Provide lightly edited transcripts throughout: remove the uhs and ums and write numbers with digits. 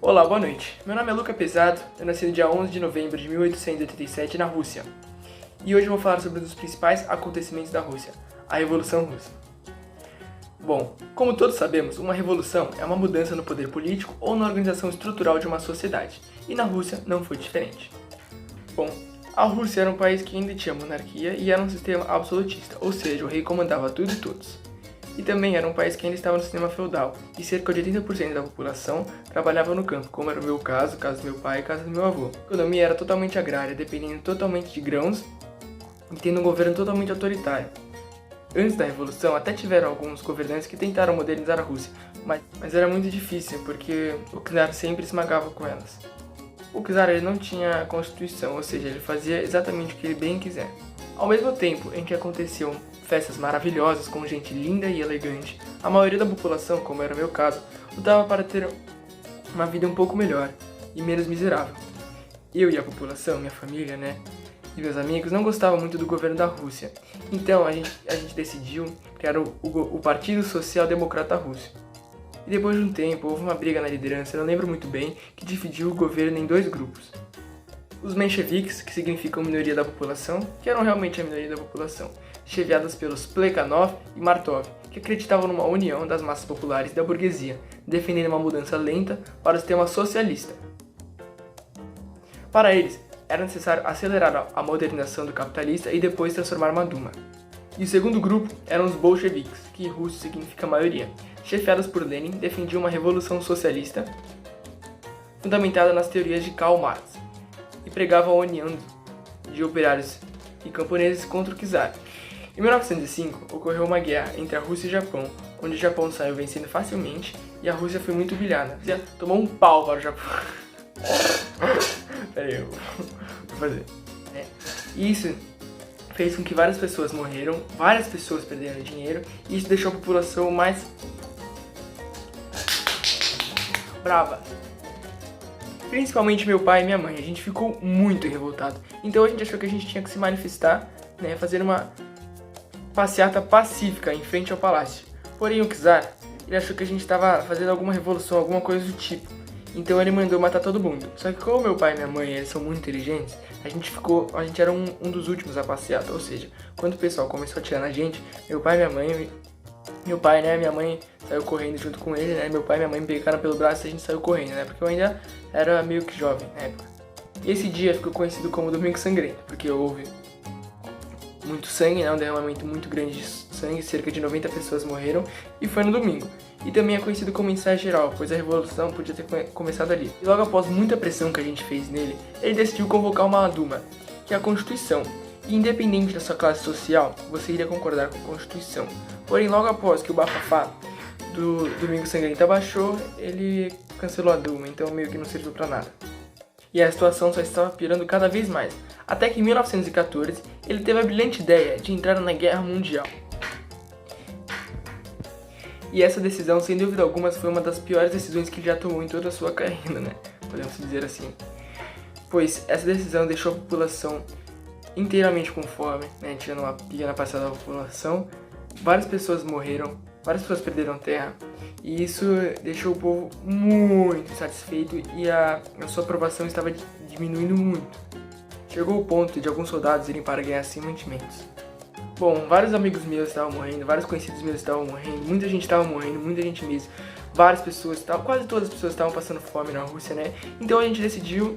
Olá, boa noite. Meu nome é Luca Pesado, eu nasci no dia 11 de novembro de 1887 na Rússia. E hoje eu vou falar sobre um dos principais acontecimentos da Rússia, a Revolução Russa. Bom, como todos sabemos, uma revolução é uma mudança no poder político ou na organização estrutural de uma sociedade, e na Rússia não foi diferente. Bom, a Rússia era um país que ainda tinha monarquia e era um sistema absolutista, ou seja, o rei comandava tudo e todos. E também era um país que ainda estava no sistema feudal, e cerca de 80% da população trabalhava no campo, como era o meu caso, o caso do meu pai e o caso do meu avô. A economia era totalmente agrária, dependendo totalmente de grãos e tendo um governo totalmente autoritário. Antes da Revolução, até tiveram alguns governantes que tentaram modernizar a Rússia, mas era muito difícil, porque o czar sempre esmagava com elas. O czar ele não tinha constituição, ou seja, ele fazia exatamente o que ele bem quiser. Ao mesmo tempo em que aconteciam festas maravilhosas com gente linda e elegante, a maioria da população, como era o meu caso, lutava para ter uma vida um pouco melhor e menos miserável. Eu e a população, minha família, e meus amigos não gostavam muito do governo da Rússia. Então a gente decidiu criar o Partido Social Democrata Russo. E depois de um tempo, houve uma briga na liderança, eu não lembro muito bem, que dividiu o governo em dois grupos. Os mencheviques, que significam minoria da população, que eram realmente a minoria da população, chefiadas pelos Plekhanov e Martov, que acreditavam numa união das massas populares e da burguesia, defendendo uma mudança lenta para o sistema socialista. Para eles, era necessário acelerar a modernização do capitalista e depois transformar uma Duma. E o segundo grupo eram os bolcheviques, que em russo significa maioria, chefiadas por Lenin, defendiam uma revolução socialista fundamentada nas teorias de Karl Marx e pregavam a união de operários e camponeses contra o czar. Em 1905, ocorreu uma guerra entre a Rússia e o Japão, onde o Japão saiu vencendo facilmente e a Rússia foi muito humilhada. Tomou um pau para o Japão. Peraí, eu vou fazer. Isso fez com que várias pessoas morreram, várias pessoas perderam dinheiro, e isso deixou a população mais brava. Principalmente meu pai e minha mãe, a gente ficou muito revoltado. Então a gente achou que a gente tinha que se manifestar, fazer uma passeata pacífica em frente ao palácio. Porém o czar, ele achou que a gente estava fazendo alguma revolução, alguma coisa do tipo. Então ele mandou matar todo mundo. Só que como meu pai e minha mãe eles são muito inteligentes, a gente era um dos últimos a passeata. Ou seja, quando o pessoal começou a atirar na gente, meu pai e minha mãe saiu correndo junto com ele, Meu pai e minha mãe me pegaram pelo braço e a gente saiu correndo, Porque eu ainda era meio que jovem na época. E esse dia ficou conhecido como Domingo Sangrento, porque houve muito sangue, Um derramamento muito grande de sangue, cerca de 90 pessoas morreram, e foi no domingo. E também é conhecido como ensaio geral, pois a revolução podia ter começado ali. E logo após muita pressão que a gente fez nele, ele decidiu convocar uma Duma, que é a Constituição. E independente da sua classe social, você iria concordar com a Constituição. Porém, logo após que o bafafá do Domingo Sangrento abaixou, ele cancelou a Duma, então meio que não serviu pra nada. E a situação só estava piorando cada vez mais, até que em 1914 ele teve a brilhante ideia de entrar na Guerra Mundial. E essa decisão, sem dúvida alguma, foi uma das piores decisões que ele já tomou em toda a sua carreira, Podemos dizer assim. Pois essa decisão deixou a população inteiramente com fome, tirando uma pequena parcela da população. Várias pessoas morreram, várias pessoas perderam terra, e isso deixou o povo muito insatisfeito e a sua aprovação estava diminuindo muito. Chegou o ponto de alguns soldados irem para a guerra sem mantimentos. Bom, vários amigos meus estavam morrendo, vários conhecidos meus estavam morrendo, muita gente estava morrendo, muita gente mesmo. Várias pessoas, quase todas as pessoas estavam passando fome na Rússia, Então a gente viu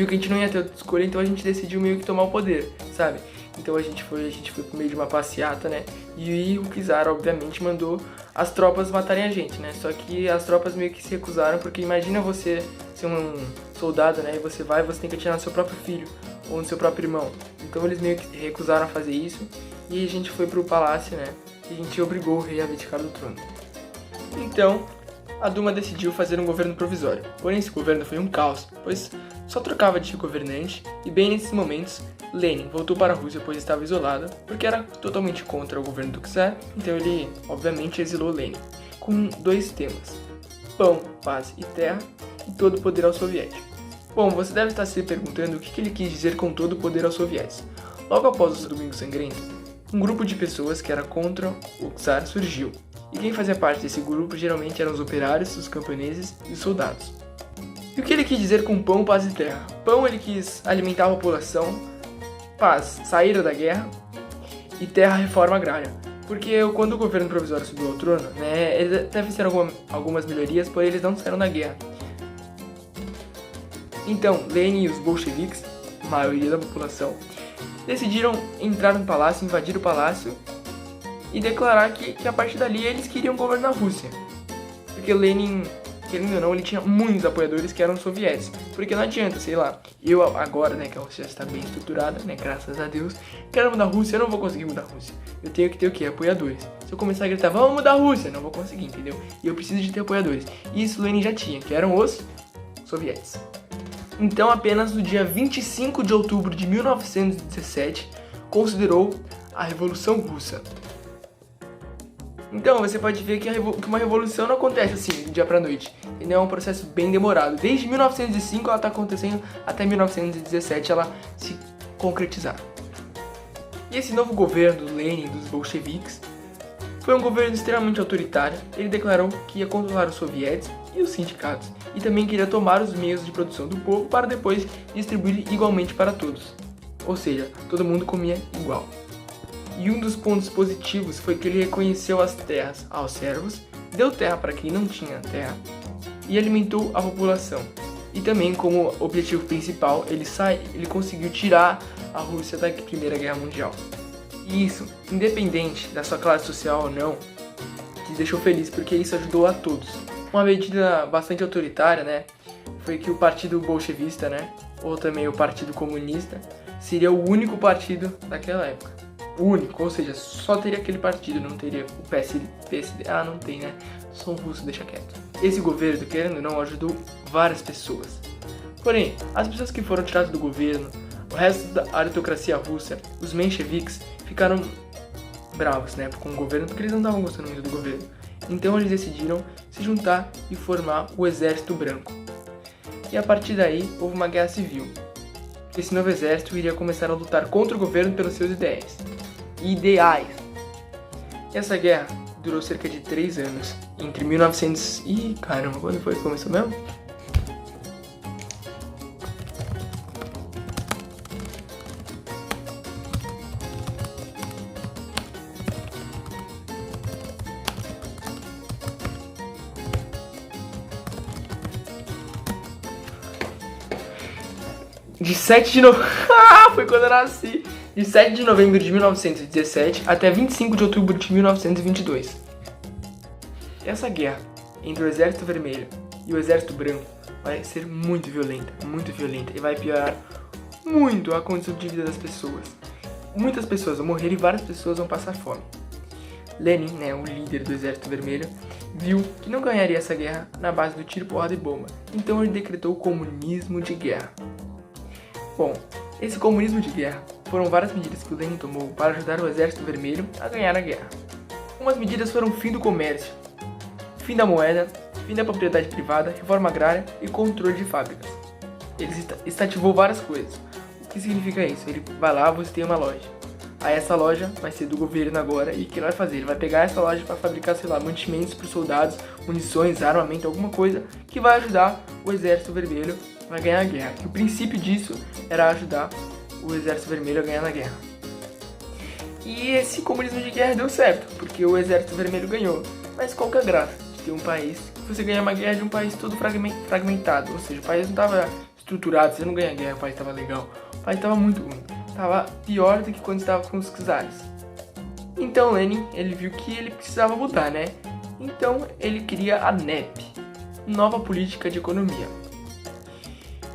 que a gente não ia ter outra escolha, então a gente decidiu meio que tomar o poder, sabe? Então a gente foi por meio de uma passeata, E o czar, obviamente, mandou as tropas matarem a gente, Só que as tropas meio que se recusaram, porque imagina você ser um soldado, E você tem que atirar no seu próprio filho ou no seu próprio irmão. Então eles meio que recusaram a fazer isso, e a gente foi pro palácio, E a gente obrigou o rei a abdicar do trono. Então, a Duma decidiu fazer um governo provisório. Porém, esse governo foi um caos, pois só trocava de governante, e bem nesses momentos, Lenin voltou para a Rússia, pois estava isolado, porque era totalmente contra o governo do czar, então ele, obviamente, exilou Lenin, com dois temas: pão, paz e terra, e todo o poder aos soviéticos. Bom, você deve estar se perguntando o que ele quis dizer com todo o poder aos soviéticos. Logo após o Domingo Sangrento, um grupo de pessoas que era contra o czar surgiu, e quem fazia parte desse grupo geralmente eram os operários, os camponeses e os soldados. E o que ele quis dizer com pão, paz e terra? Pão, ele quis alimentar a população, paz, saída da guerra, e terra, reforma agrária. Porque quando o governo provisório subiu ao trono, né, eles até fizeram algumas melhorias, porém eles não saíram da guerra. Então, Lenin e os bolcheviques, a maioria da população, decidiram entrar no palácio, invadir o palácio e declarar que a partir dali eles queriam governar a Rússia. Porque Lenin, querendo ou não, ele tinha muitos apoiadores que eram soviéticos. Porque não adianta, sei lá, eu agora, né, que a Rússia está bem estruturada, né, graças a Deus, quero mudar a Rússia, eu não vou conseguir mudar a Rússia. Eu tenho que ter o quê? Apoiadores. Se eu começar a gritar, vamos mudar a Rússia, não vou conseguir, entendeu? E eu preciso de ter apoiadores. E isso Lenin já tinha, que eram os soviéticos. Então, apenas no dia 25 de outubro de 1917, considerou a Revolução Russa. Então, você pode ver que uma revolução não acontece assim, do dia pra noite. É um processo bem demorado. Desde 1905 ela está acontecendo até 1917 ela se concretizar. E esse novo governo do Lenin, dos bolcheviques, foi um governo extremamente autoritário. Ele declarou que ia controlar os soviéticos e os sindicatos, e também queria tomar os meios de produção do povo para depois distribuir igualmente para todos. Ou seja, todo mundo comia igual. E um dos pontos positivos foi que ele reconheceu as terras aos servos, deu terra para quem não tinha terra e alimentou a população. E também, como objetivo principal, ele conseguiu tirar a Rússia da Primeira Guerra Mundial. E isso, independente da sua classe social ou não, que deixou feliz porque isso ajudou a todos. Uma medida bastante autoritária, né, foi que o Partido Bolchevista, né, ou também o Partido Comunista, seria o único partido daquela época. O único, ou seja, só teria aquele partido, não teria o PSD. Ah, não tem, né? Sou um russo, deixa quieto. Esse governo, querendo ou não, ajudou várias pessoas. Porém, as pessoas que foram tiradas do governo, o resto da aristocracia russa, os mencheviques, ficaram bravos, né, com o governo, porque eles não estavam gostando muito do governo. Então eles decidiram se juntar e formar o Exército Branco. E a partir daí, houve uma guerra civil. Esse novo exército iria começar a lutar contra o governo pelos seus ideais. E essa guerra durou cerca de 3 anos, entre 1900 e... caramba, quando foi que começou mesmo? De 7 de novembro... foi quando eu nasci! De 7 de novembro de 1917 até 25 de outubro de 1922. Essa guerra entre o Exército Vermelho e o Exército Branco vai ser muito violenta e vai piorar muito a condição de vida das pessoas. Muitas pessoas vão morrer e várias pessoas vão passar fome. Lenin, né, o líder do Exército Vermelho, viu que não ganharia essa guerra na base do tiro, porrada e bomba. Então ele decretou o comunismo de guerra. Bom, esse comunismo de guerra foram várias medidas que o Lenin tomou para ajudar o Exército Vermelho a ganhar a guerra. Algumas medidas foram o fim do comércio, fim da moeda, fim da propriedade privada, reforma agrária e controle de fábricas. Ele estativou várias coisas. O que significa isso? Ele vai lá, você tem uma loja. Aí essa loja vai ser do governo agora e o que ele vai fazer? Ele vai pegar essa loja para fabricar, sei lá, mantimentos para os soldados, munições, armamento, alguma coisa que vai ajudar o Exército Vermelho a ganhar a guerra. Que o princípio disso era ajudar o Exército Vermelho a ganhar na guerra. E esse comunismo de guerra deu certo, porque o Exército Vermelho ganhou. Mas qual que é a graça de ter um país que você ganha uma guerra de um país todo fragmentado? Ou seja, o país não estava estruturado, você não ganha guerra, o país estava legal. O país estava muito ruim, estava pior do que quando estava com os czares. Então Lenin, ele viu que ele precisava mudar, né? Então ele queria a NEP, Nova Política de Economia.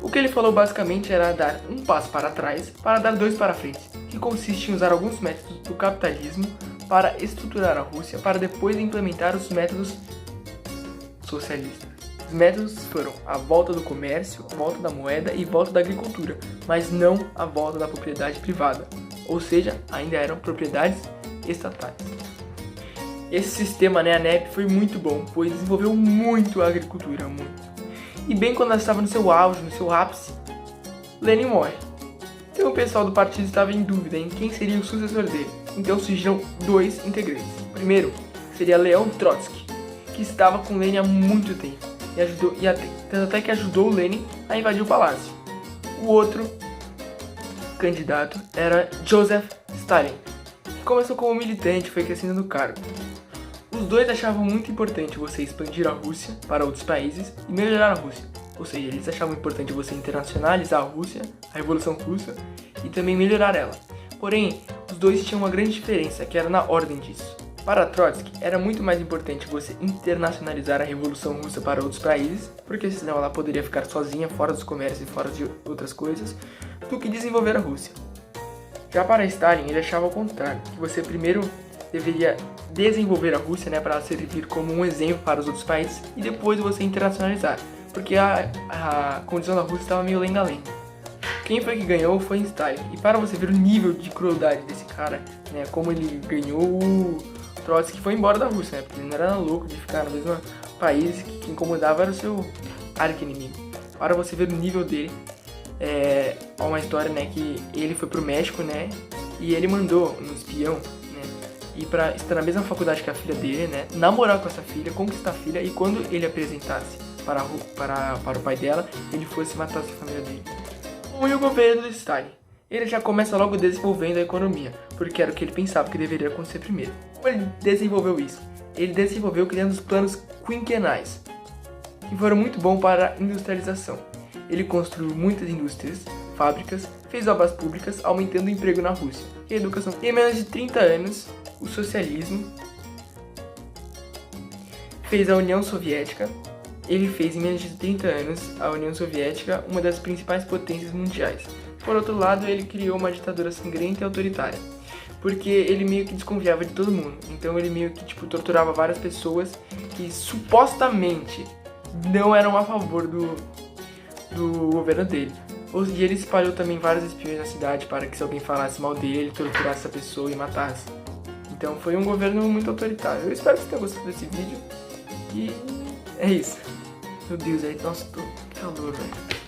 O que ele falou basicamente era dar um passo para trás para dar 2 para frente, que consiste em usar alguns métodos do capitalismo para estruturar a Rússia para depois implementar os métodos socialistas. Os métodos foram a volta do comércio, a volta da moeda e volta da agricultura, mas não a volta da propriedade privada, ou seja, ainda eram propriedades estatais. Esse sistema, né, a NEP, foi muito bom, pois desenvolveu muito a agricultura, muito. E bem quando ela estava no seu auge, no seu ápice, Lenin morre. Então o pessoal do partido estava em dúvida em quem seria o sucessor dele. Então surgiram 2 integrantes. O primeiro seria Leon Trotsky, que estava com Lenin há muito tempo. tanto até que ajudou o Lenin a invadir o palácio. O outro candidato era Joseph Stalin, que começou como militante e foi crescendo no cargo. Os dois achavam muito importante você expandir a Rússia para outros países e melhorar a Rússia. Ou seja, eles achavam importante você internacionalizar a Rússia, a Revolução Russa, e também melhorar ela. Porém, os dois tinham uma grande diferença, que era na ordem disso. Para Trotsky, era muito mais importante você internacionalizar a Revolução Russa para outros países, porque senão ela poderia ficar sozinha, fora dos comércios e fora de outras coisas, do que desenvolver a Rússia. Já para Stalin, ele achava o contrário, que você primeiro deveria desenvolver a Rússia, para ela servir como um exemplo para os outros países, e depois você internacionalizar, porque a condição da Rússia estava meio lenga-lenga. Quem foi que ganhou foi Stalin, e para você ver o nível de crueldade desse cara, como ele ganhou, o Trotsky foi embora da Rússia, porque ele não era louco de ficar no mesmo país, que incomodava era o seu arqui-inimigo. Para você ver o nível dele, há uma história, que ele foi pro México, e ele mandou um espião, ir para estar na mesma faculdade que a filha dele, namorar com essa filha, conquistar a filha, e quando ele apresentasse para o pai dela, ele fosse matar a família dele. E o governo de Stalin? Ele já começa logo desenvolvendo a economia, porque era o que ele pensava que deveria acontecer primeiro. Como ele desenvolveu isso? Ele desenvolveu criando os planos quinquenais, que foram muito bons para a industrialização. Ele construiu muitas indústrias, fábricas, fez obras públicas, aumentando o emprego na Rússia e a educação. Em menos de 30 anos, o socialismo fez a União Soviética. Ele fez em menos de 30 anos a União Soviética uma das principais potências mundiais. Por outro lado, ele criou uma ditadura sangrenta e autoritária, porque ele meio que desconfiava de todo mundo. Então ele meio que torturava várias pessoas que supostamente não eram a favor do governo dele. E ele espalhou também vários espiões na cidade para que se alguém falasse mal dele, ele torturasse essa pessoa e matasse. Então foi um governo muito autoritário. Eu espero que você tenha gostado desse vídeo. E é isso. Meu Deus, nossa, tô calor, velho.